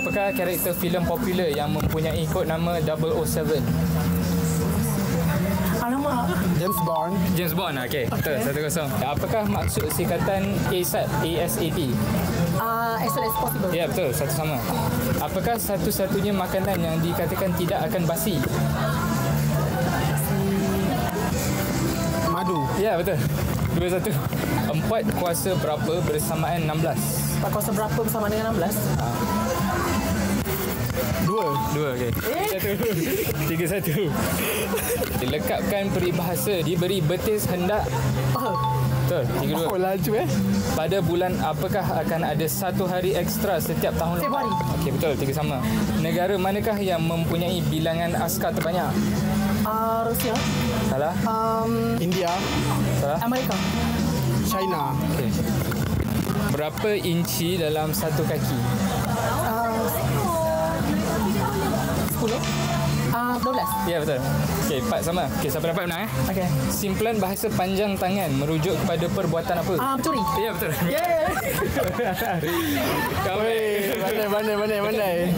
Apakah karakter filem popular yang mempunyai kod nama 007? Alamak. James Bond. James Bond. Okey. Betul. 1-0. Apakah maksud sikatan ASAP? ASAP. As soon as possible. Ya, betul. Satu sama. Apakah satu-satunya makanan yang dikatakan tidak akan basi? Madu. Ya, betul. 2-1. 4 kuasa berapa bersamaan 16? 4 kuasa berapa bersama dengan 16? 2, okey. 3-1. Lekapkan peribahasa diberi betis hendak. Betul. 3-2. Oh, laju Pada bulan apakah akan ada satu hari ekstra setiap tahun? Februari. Okey, betul. 3 sama. Negara manakah yang mempunyai bilangan askar terbanyak? Rusia. Salah. India. Salah. Amerika. China. Okey. Berapa inci dalam satu kaki? 10. 12. Ya, betul. Okey, 4 sama. Okey, siapa dapat menang Okay. Simpulan bahasa panjang tangan merujuk kepada perbuatan apa? Mencuri. Ya, betul. Yeah. Kau Pandai.